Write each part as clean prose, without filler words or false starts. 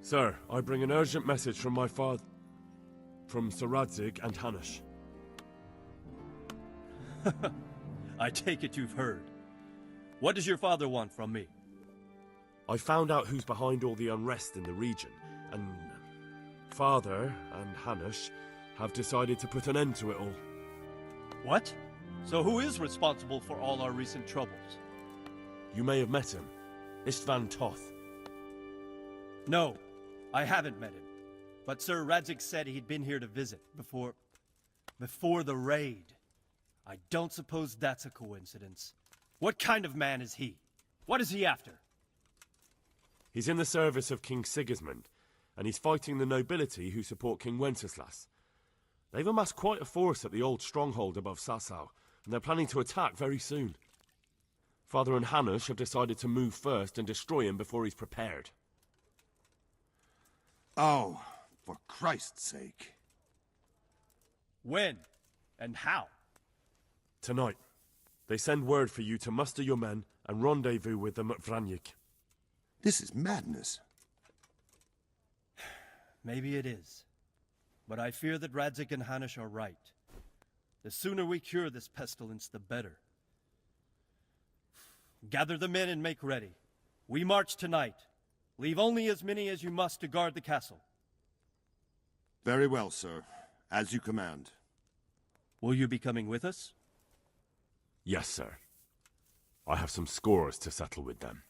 Sir, I bring an urgent message from my father... from Sir Radzig and Hanush. I take it you've heard. What does your father want from me? I found out who's behind all the unrest in the region, and... Father and Hanush have decided to put an end to it all. What? So who is responsible for all our recent troubles? You may have met him. Istvan Toth. No, I haven't met him. But Sir Radzig said he'd been here to visit before the raid. I don't suppose that's a coincidence. What kind of man is he? What is he after? He's in the service of King Sigismund, and he's fighting the nobility who support King Wenceslas. They've amassed quite a force at the old stronghold above Sasau, and they're planning to attack very soon. Father and Hanush have decided to move first and destroy him before he's prepared. Oh, for Christ's sake. When? And how? Tonight. They send word for you to muster your men and rendezvous with them at Vranik. This is madness. Maybe it is. But I fear that Radzig and Hanush are right. The sooner we cure this pestilence, the better. Gather the men and make ready. We march tonight. Leave only as many as you must to guard the castle. Very well, sir. As you command. Will you be coming with us? Yes, sir. I have some scores to settle with them.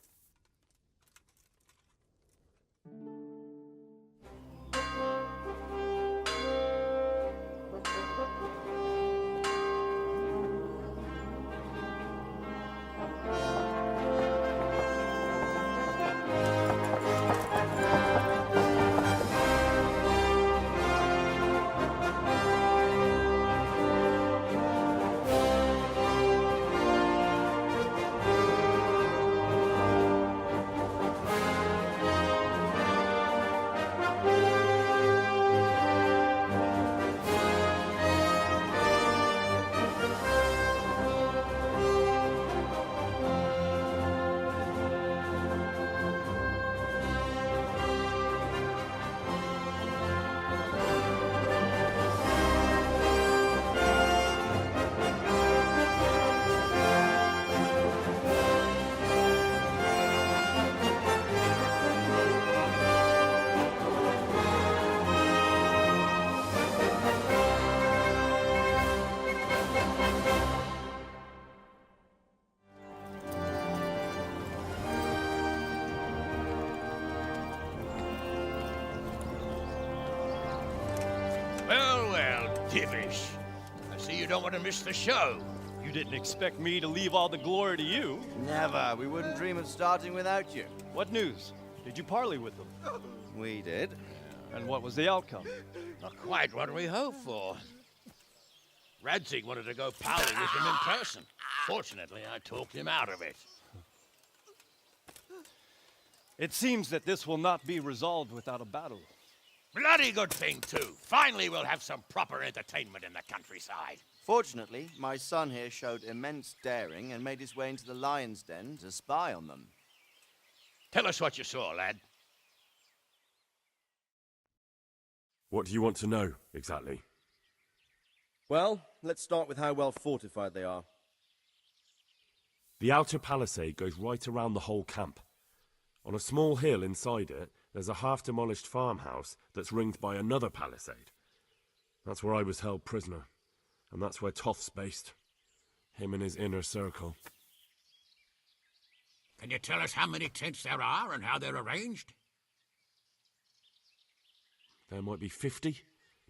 Well, Divish. I see you don't want to miss the show. You didn't expect me to leave all the glory to you. Never. We wouldn't dream of starting without you. What news? Did you parley with them? We did. And what was the outcome? Not quite what we hoped for. Radzig wanted to go parley with him in person. Fortunately, I talked him out of it. It seems that this will not be resolved without a battle. Bloody good thing, too. Finally, we'll have some proper entertainment in the countryside. Fortunately, my son here showed immense daring and made his way into the lion's den to spy on them. Tell us what you saw, lad. What do you want to know, exactly? Well, let's start with how well fortified they are. The outer palisade goes right around the whole camp. On a small hill inside it, there's a half-demolished farmhouse that's ringed by another palisade. That's where I was held prisoner, and that's where Toth's based. Him and his inner circle. Can you tell us how many tents there are and how they're arranged? There might be 50,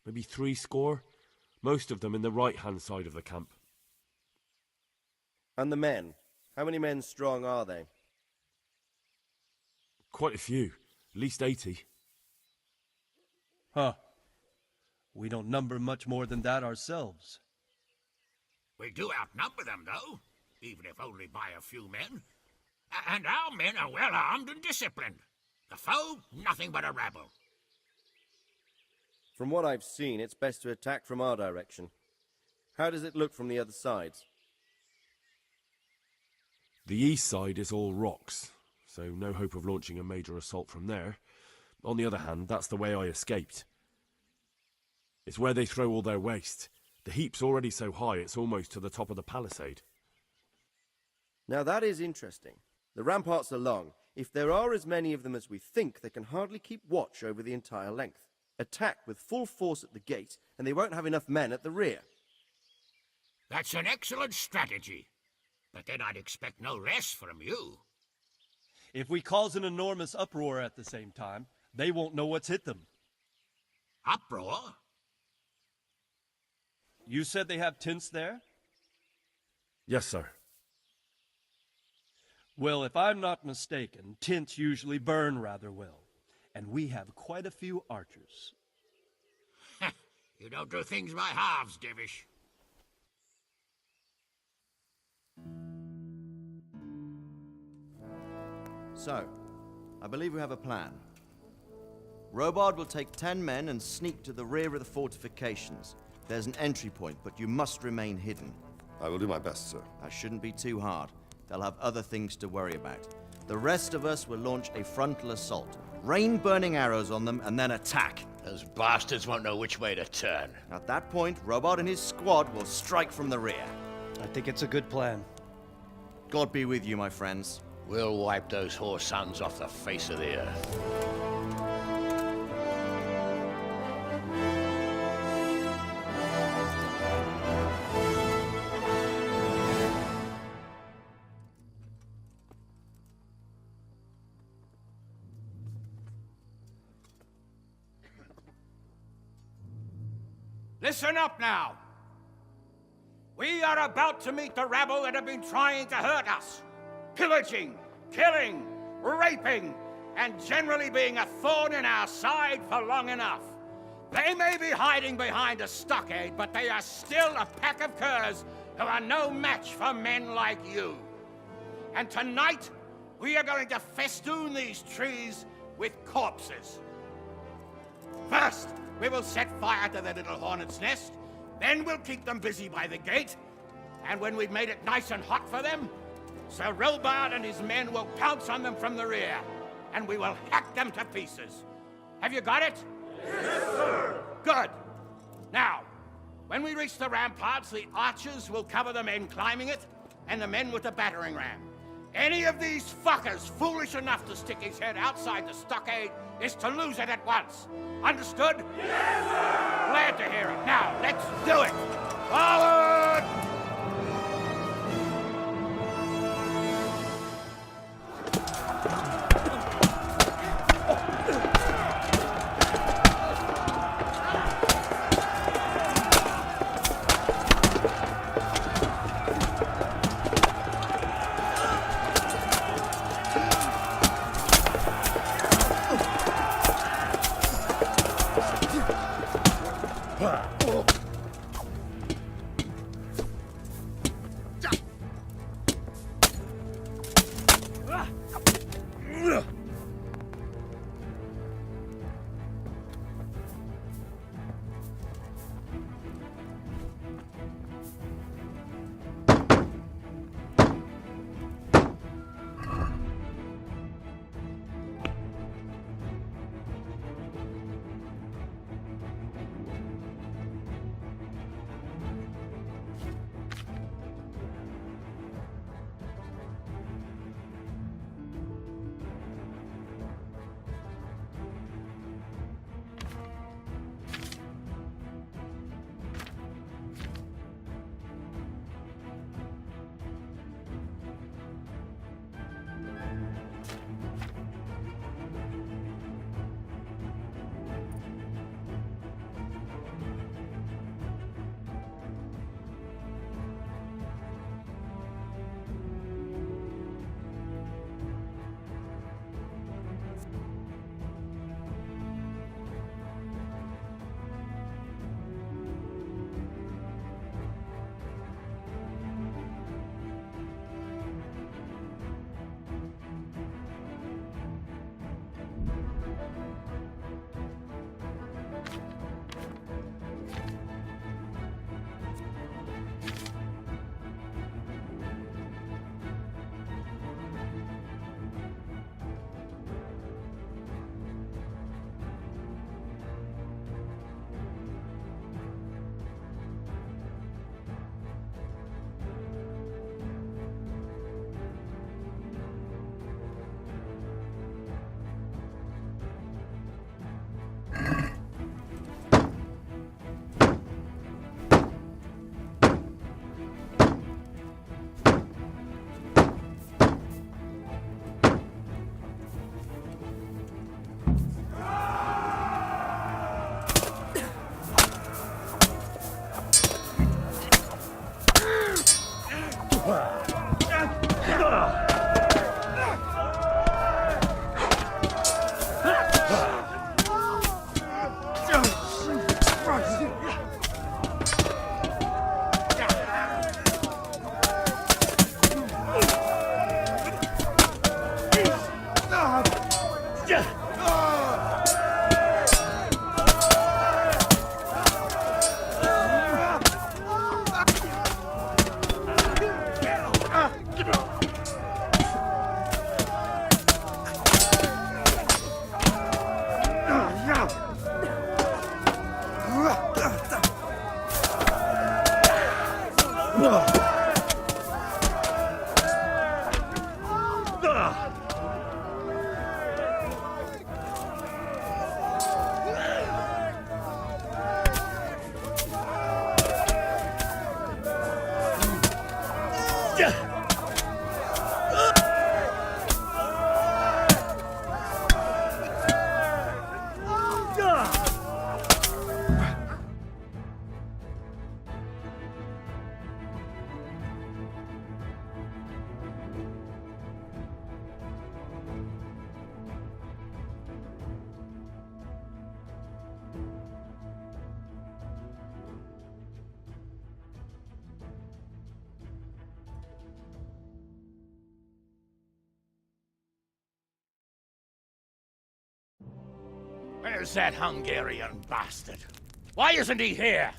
maybe 70, most of them in the right-hand side of the camp. And the men? How many men strong are they? Quite a few, at least 80. Huh. We don't number much more than that ourselves. We do outnumber them, though, even if only by a few men. And our men are well armed and disciplined. The foe, nothing but a rabble. From what I've seen, it's best to attack from our direction. How does it look from the other sides? The east side is all rocks, so no hope of launching a major assault from there. On the other hand, that's the way I escaped. It's where they throw all their waste. The heap's already so high it's almost to the top of the palisade. Now that is interesting. The ramparts are long. If there are as many of them as we think, they can hardly keep watch over the entire length. Attack with full force at the gate, and they won't have enough men at the rear. That's an excellent strategy. But then I'd expect no less from you. If we cause an enormous uproar at the same time, they won't know what's hit them. Uproar? You said they have tents there? Yes, sir. Well, if I'm not mistaken, tents usually burn rather well. And we have quite a few archers. You don't do things by halves, Divish. So, I believe we have a plan. Robard will take 10 men and sneak to the rear of the fortifications. There's an entry point, but you must remain hidden. I will do my best, sir. That shouldn't be too hard. They'll have other things to worry about. The rest of us will launch a frontal assault. Rain burning arrows on them and then attack. Those bastards won't know which way to turn. At that point, Robard and his squad will strike from the rear. I think it's a good plan. God be with you, my friends. We'll wipe those whore sons off the face of the earth. Listen up now. We are about to meet the rabble that have been trying to hurt us. Pillaging, killing, raping, and generally being a thorn in our side for long enough. They may be hiding behind a stockade, but they are still a pack of curs who are no match for men like you. And tonight, we are going to festoon these trees with corpses. First, we will set fire to the little hornet's nest. Then we'll keep them busy by the gate. And when we've made it nice and hot for them, Sir Robard and his men will pounce on them from the rear. And we will hack them to pieces. Have you got it? Yes, sir! Good. Now, when we reach the ramparts, the archers will cover the men climbing it, and the men with the battering ram. Any of these fuckers foolish enough to stick his head outside the stockade is to lose it at once. Understood? Yes, sir! Glad to hear it. Now, let's do it! Forward! Where's that Hungarian bastard? Why isn't he here?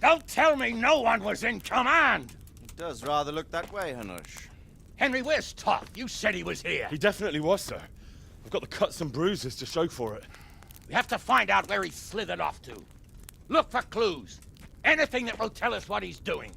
Don't tell me no one was in command! It does rather look that way, Hanush. Henry, where's Toff? You said he was here. He definitely was, sir. I've got the cuts and bruises to show for it. We have to find out where he slithered off to. Look for clues. Anything that will tell us what he's doing.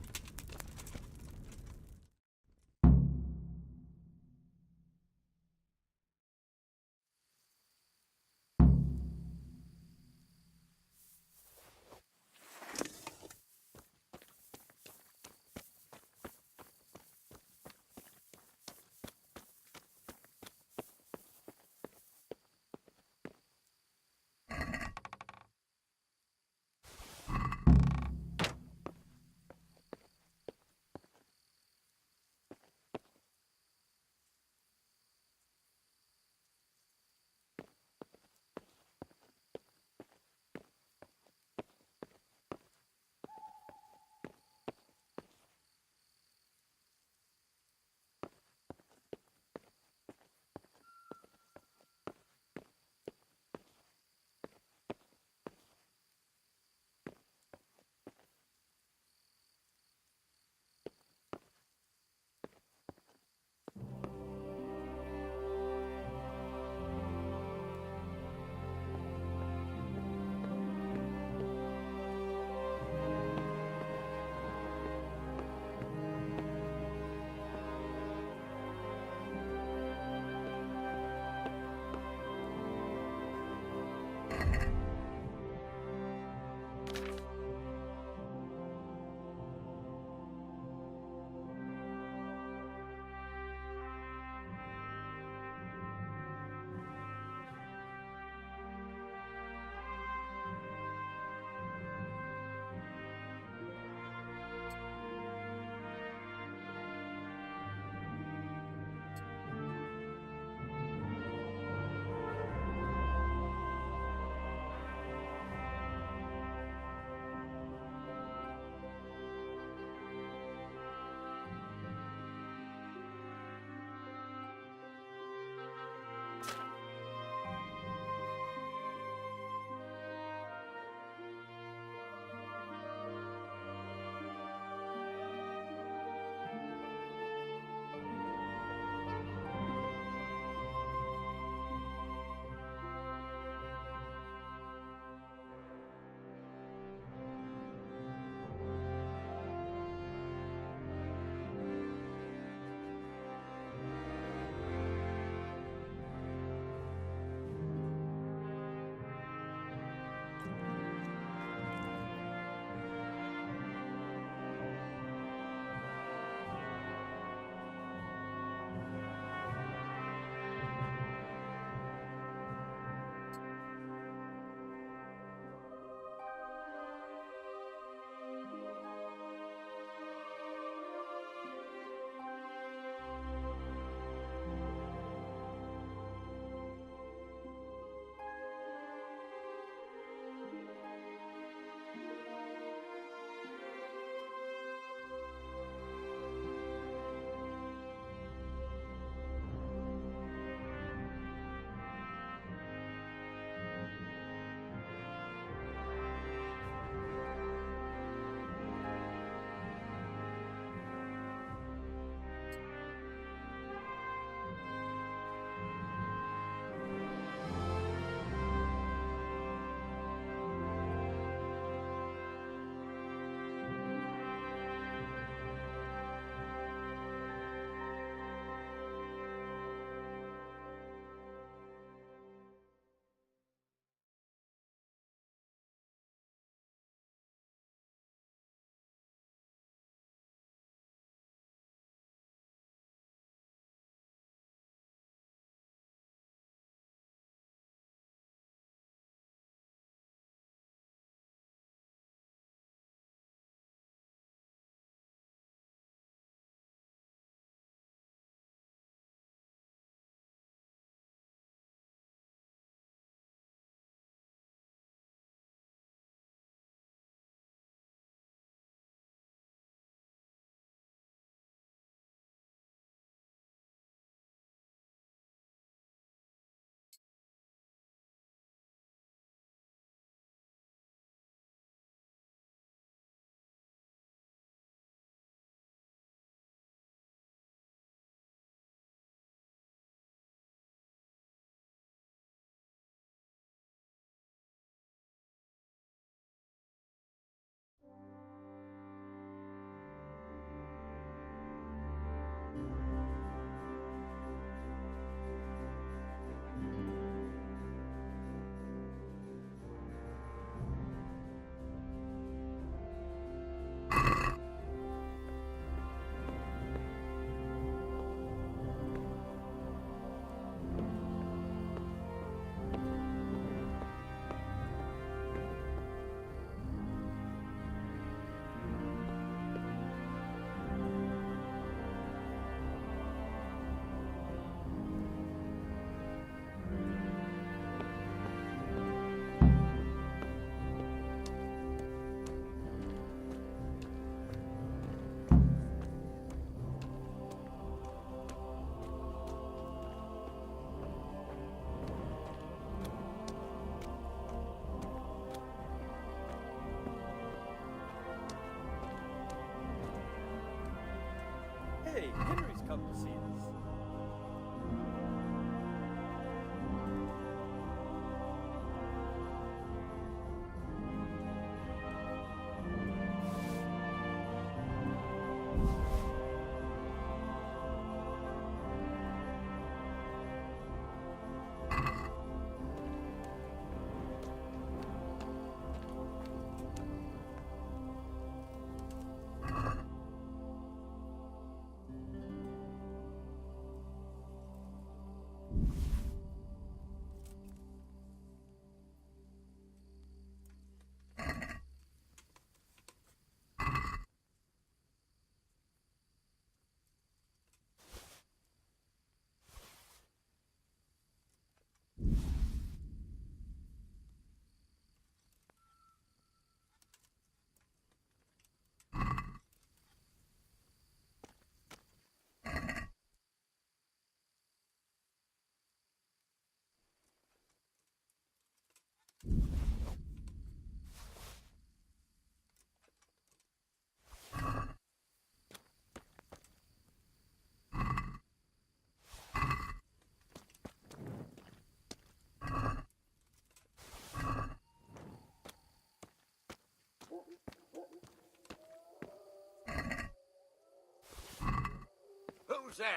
Who's there?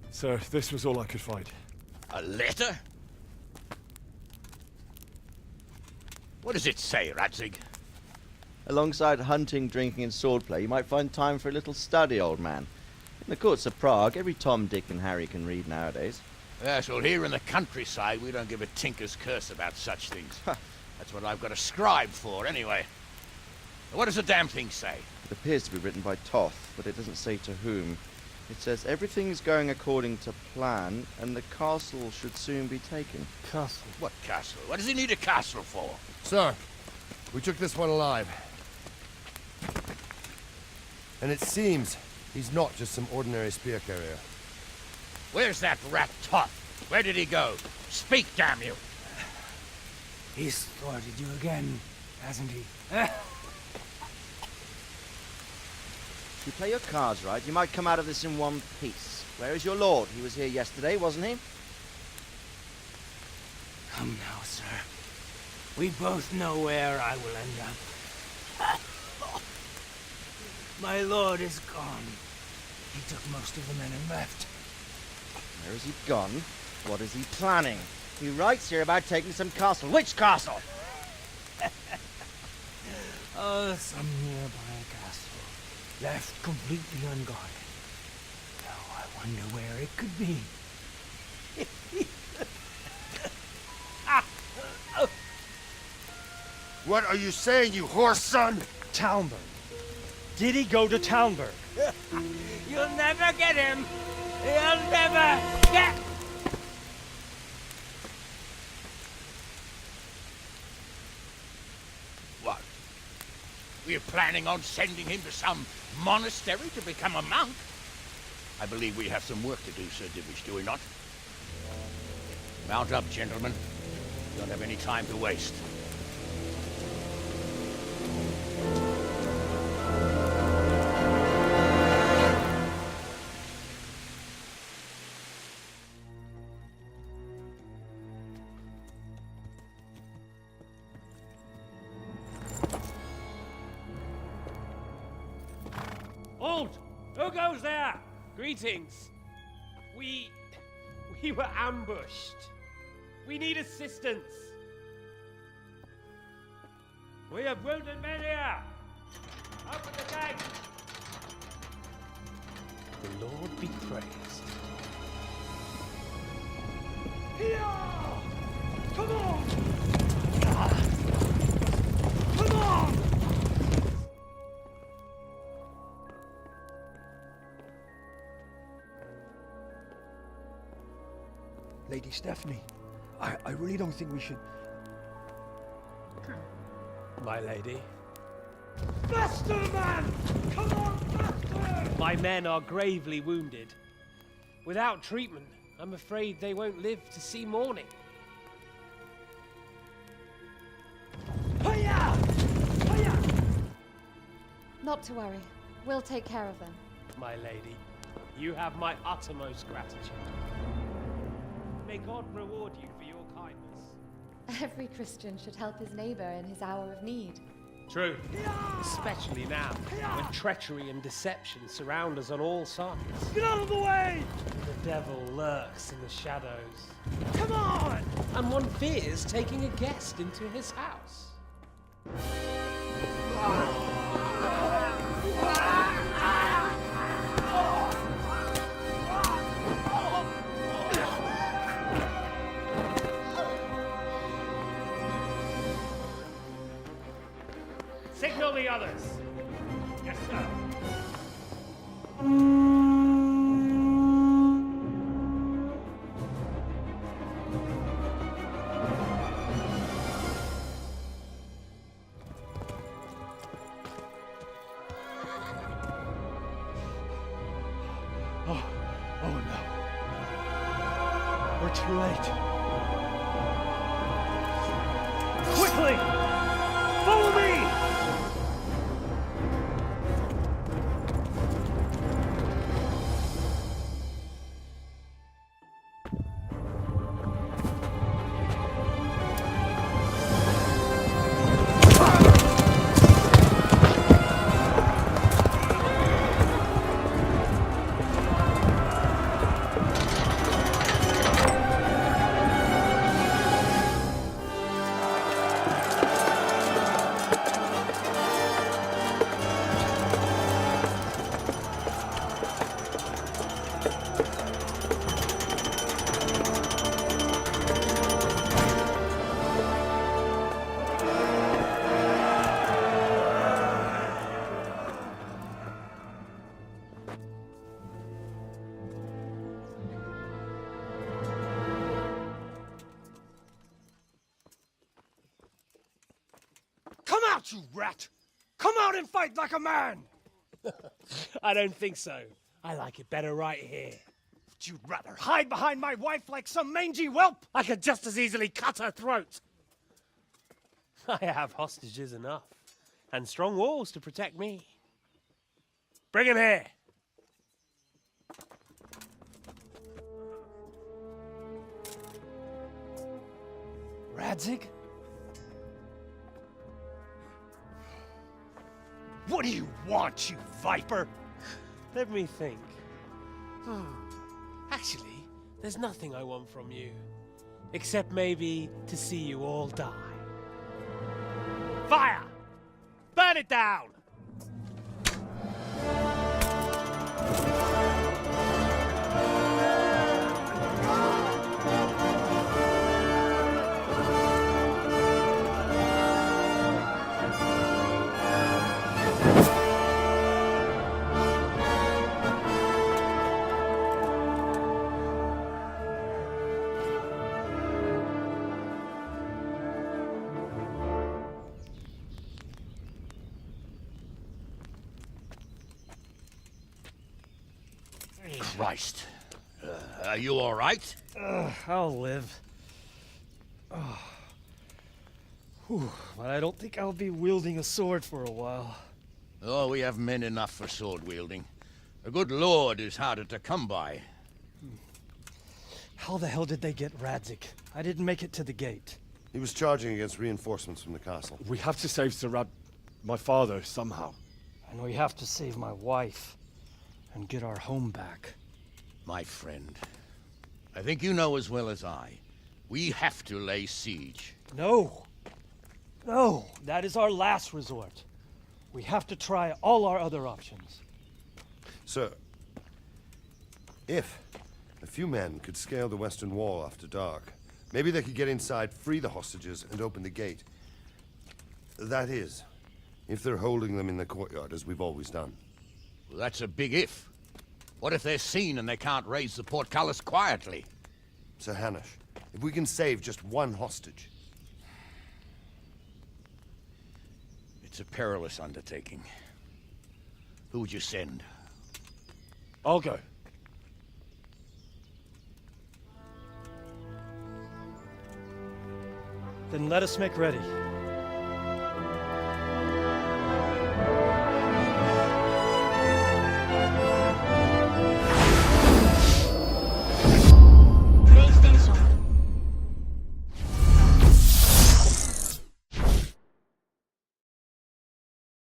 Sir, this was all I could find. A letter? What does it say, Radzig? Alongside hunting, drinking, and swordplay, you might find time for a little study, old man. In the courts of Prague, every Tom, Dick, and Harry can read nowadays. Yes, well, here in the countryside, we don't give a tinker's curse about such things. That's what I've got a scribe for, anyway. What does the damn thing say? It appears to be written by Toth, but it doesn't say to whom. It says everything's going according to plan, and the castle should soon be taken. Castle. What castle? What does he need a castle for? Sir, we took this one alive. And it seems he's not just some ordinary spear carrier. Where's that rat Toth? Where did he go? Speak, damn you! He's thwarted you again, hasn't he? If you play your cards right, you might come out of this in one piece. Where is your lord? He was here yesterday, wasn't he? Come now, sir. We both know where I will end up. My lord is gone. He took most of the men and left. Where has he gone? What is he planning? He writes here about taking some castle. Which castle? Oh, some nearby castle. Left completely unguarded. Now I wonder where it could be. What are you saying, you horse son? Talmberg. Did he go to Talmberg? You'll never get him! You'll never get... What? We're planning on sending him to some monastery to become a monk? I believe we have some work to do, Sir Divish, do we not? Mount up, gentlemen. We don't have any time to waste. Halt! Who goes there? Greetings. We were ambushed. We need assistance. We have wounded men here. Open the gate. The Lord be praised. Here! Come on! Come on! Lady Stephanie, I really don't think we should... My lady. Faster, man! Come on, faster! My men are gravely wounded. Without treatment, I'm afraid they won't live to see morning. Hiya! Hiya! Not to worry. We'll take care of them. My lady, you have my uttermost gratitude. May God reward you for your kindness. Every Christian should help his neighbor in his hour of need. True. Especially now, when treachery and deception surround us on all sides. Get out of the way! The devil lurks in the shadows. Come on! And one fears taking a guest into his house. Signal the others. Yes, sir. Oh no. We're too late. Quickly! Follow me! Come out, you rat! Come out and fight like a man! I don't think so. I like it better right here. You'd rather hide behind my wife like some mangy whelp? I could just as easily cut her throat. I have hostages enough, and strong walls to protect me. Bring him here. Radzig? What do you want, you viper? Let me think. Actually, there's nothing I want from you. Except maybe to see you all die. Fire! Burn it down! Christ. Are you all right? I'll live. Whew, but I don't think I'll be wielding a sword for a while. Oh, we have men enough for sword wielding. A good lord is harder to come by. How the hell did they get Radzig? I didn't make it to the gate. He was charging against reinforcements from the castle. We have to save my father, somehow. And we have to save my wife and get our home back. My friend, I think you know as well as I. We have to lay siege. No! No! That is our last resort. We have to try all our other options. Sir, if a few men could scale the western wall after dark, maybe they could get inside, free the hostages, and open the gate. That is, if they're holding them in the courtyard, as we've always done. Well, that's a big if. What if they're seen and they can't raise the portcullis quietly? Sir Hanush, if we can save just one hostage. It's a perilous undertaking. Who would you send? I'll go. Then let us make ready.